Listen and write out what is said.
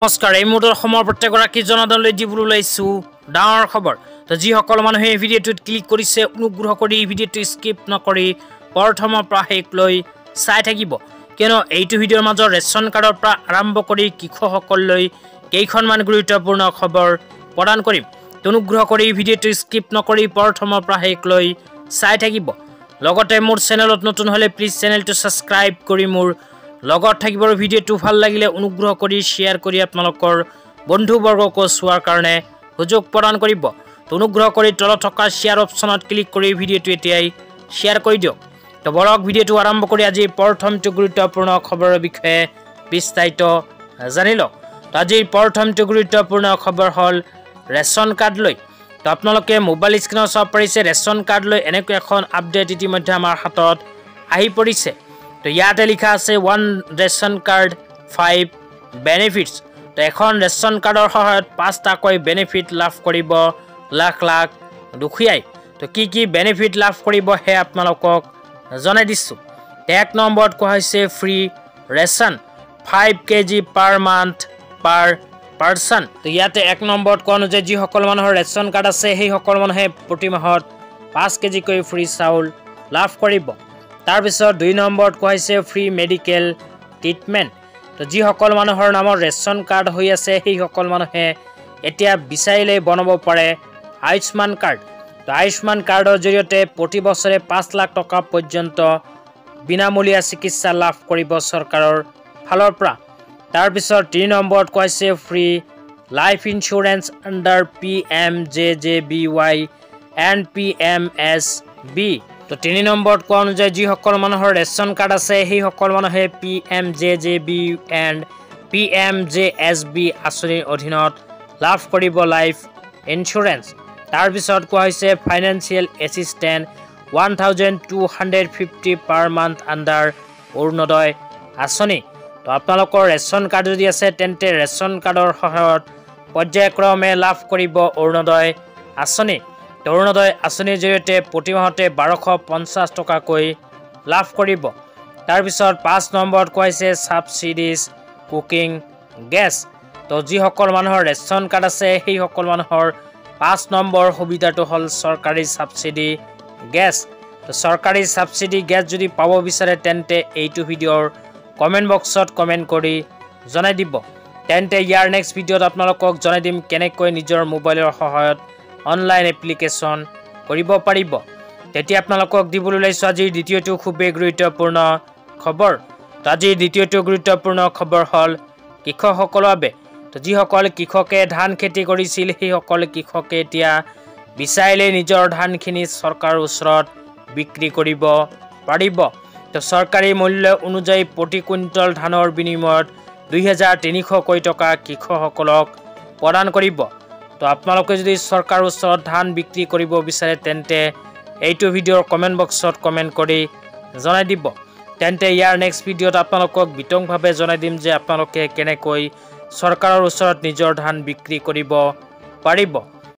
নমস্কাৰ এই মুহূৰ্তত অসমৰ প্ৰত্যেকগৰাকী জনসাধাৰণলৈ দিবলৈ ওলাইছো ডাঙৰ খবৰ। তো যিসকল মানুহে এই ভিডিঅ'টোত ক্লিক কৰিছে অনুগ্ৰহ কৰি এই ভিডিঅ'টো স্কিপ নকৰি প্ৰথমৰ পৰা শেষলৈ চাই থাকিব, কিয়নো এইটো ভিডিঅ'ৰ মাজত ৰেচন কাৰ্ডৰ পৰা আৰম্ভ কৰি কৃষকসকললৈ কেইখনমান গুৰুত্বপূৰ্ণ খবৰ প্ৰদান কৰিম। অনুগ্ৰহ কৰি এই ভিডিঅ'টো স্কিপ নকৰি প্ৰথমৰ পৰা শেষলৈ চাই থাকিব। লগতে মোৰ চেনেলত নতুন হ'লে প্লিজ চেনেলটো ছাবস্ক্ৰাইব কৰি মোৰ লগত থাকিব। ভিডিঅ'টো ভাল লাগিলে অনুগ্ৰহ কৰি শ্বেয়াৰ কৰি আপোনালোকৰ বন্ধুবৰ্গকো চোৱাৰ কাৰণে সুযোগ প্ৰদান কৰিব। অনুগ্ৰহ কৰি তলত থকা শ্বেয়াৰ অপশ্যনত ক্লিক কৰি ভিডিঅ'টো এতিয়াই শ্বেয়াৰ কৰি দিয়ক। তো বলক ভিডিঅ'টো আৰম্ভ কৰি আজি প্ৰথমটো গুৰুত্বপূৰ্ণ খবৰৰ বিষয়ে বিস্তাৰিত জানি লওক। তো আজিৰ প্ৰথমটো গুৰুত্বপূৰ্ণ খবৰ হ'ল ৰেচন কাৰ্ড লৈ। তো আপোনালোকে মোবাইল স্ক্ৰীনত চাব পাৰিছে ৰেচন কাৰ্ড লৈ এনেকৈ এখন আপডেট ইতিমধ্যে আমাৰ হাতত আহি পৰিছে। তো ইয়াতে লিখা আছে 1 ৰেচন কাৰ্ড 5 বেনিফিটছ। তো এখন ৰেচন কাৰ্ডৰ সহায়ত 5টাকৈ বেনিফিট লাভ কৰিব লাখ লাখ দুখীয়াই। তো কি বেনিফিট লাভ কৰিব হে আপোনালোকক জনাই দিছোঁ। 1 নম্বৰত কোৱা হৈছে free ration 5 kg per month পাৰ পাৰ্চন। তো ইয়াতে 1 নম্বৰত কোৱা অনুযায়ী যিসকল মানুহৰ ৰেচন কাৰ্ড আছে সেইসকল মানুহে প্ৰতি মাহত 5 kgকৈ ফ্ৰী চাউল লাভ কৰিব। তাৰপিছত 2 নম্বৰত কোৱা হৈছে ফ্ৰী মেডিকেল ট্ৰিটমেণ্ট। তো যিসকল মানুহৰ নামত ৰেচন কাৰ্ড হৈ আছে সেইসকল মানুহে এতিয়া বিচাৰিলেই বনাব পাৰে আয়ুষ্মান কাৰ্ড। তো আয়ুষ্মান কাৰ্ডৰ জৰিয়তে প্ৰতি বছৰে 5 লাখ টকা পৰ্যন্ত বিনামূলীয়া চিকিৎসা লাভ কৰিব চৰকাৰৰ ফালৰ পৰা। তাৰপিছত 3 নম্বৰত কোৱা হৈছে free life insurance under PMJJBY and PMSB। তো 3 নম্বৰত কোৱা অনুযায়ী যিসকল মানুহৰ ৰেচন কাৰ্ড আছে সেইসকল মানুহে PMJJB এণ্ড PMJSB আঁচনিৰ অধীনত লাভ কৰিব লাইফ ইঞ্চুৰেঞ্চ। তাৰপিছত কোৱা হৈছে financial assistant 1250 per month under Orunodoi আঁচনি। তো আপোনালোকৰ ৰেচন কাৰ্ড যদি আছে তেন্তে ৰেচন কাৰ্ডৰ সহায়ত পৰ্যায়ক্ৰমে লাভ কৰিব অৰুণোদয় আঁচনি। অৰুণোদয় আঁচনিৰ জৰিয়তে প্ৰতি মাহতে 1250 টকাকৈ লাভ কৰিব। তাৰপিছত 5 নম্বৰত কোৱা হৈছে ছাবচিডিজ কুকিং গেছ। তো যিসকল মানুহৰ ৰেচন কাৰ্ড আছে সেইসকল মানুহৰ 5 নম্বৰ সুবিধাটো হ'ল চৰকাৰী ছাবচিডি গেছ। তো চৰকাৰী ছাবচিডি গেছ যদি পাব বিচাৰে তেন্তে এইটো ভিডিঅ'ৰ কমেণ্ট বক্সত কমেণ্ট কৰি জনাই দিব। তেন্তে ইয়াৰ নেক্সট ভিডিঅ'ত আপোনালোকক জনাই দিম কেনেকৈ নিজৰ মোবাইলৰ সহায়ত অনলাইন এপ্লিকেশ্যন কৰিব পাৰিব। তেতিয়া আপোনালোকক দিবলৈ ওলাইছোঁ আজিৰ দ্বিতীয়টো খুবেই গুৰুত্বপূৰ্ণ খবৰ। তো আজিৰ দ্বিতীয়টো গুৰুত্বপূৰ্ণ খবৰ হ'ল কৃষকসকলৰ বাবে। তো যিসকল কৃষকে ধান খেতি কৰিছিল সেইসকল কৃষকে এতিয়া বিচাৰিলেই নিজৰ ধানখিনি চৰকাৰৰ ওচৰত বিক্ৰী কৰিব পাৰিব। তো চৰকাৰী মূল্য অনুযায়ী প্ৰতি কুইণ্টল ধানৰ বিনিময়ত 2300কৈ টকা কৃষকসকলক প্ৰদান কৰিব। তো আপোনালোকে যদি চৰকাৰৰ ওচৰত ধান বিক্ৰী কৰিব বিচাৰে তেন্তে এইটো ভিডিঅ'ৰ কমেণ্ট বক্সত কমেণ্ট কৰি জনাই দিব। তেন্তে ইয়াৰ নেক্সট ভিডিঅ'ত আপোনালোকক বিতংভাৱে জনাই দিম যে আপোনালোকে কেনেকৈ চৰকাৰৰ ওচৰত নিজৰ ধান বিক্ৰী কৰিব পাৰিব।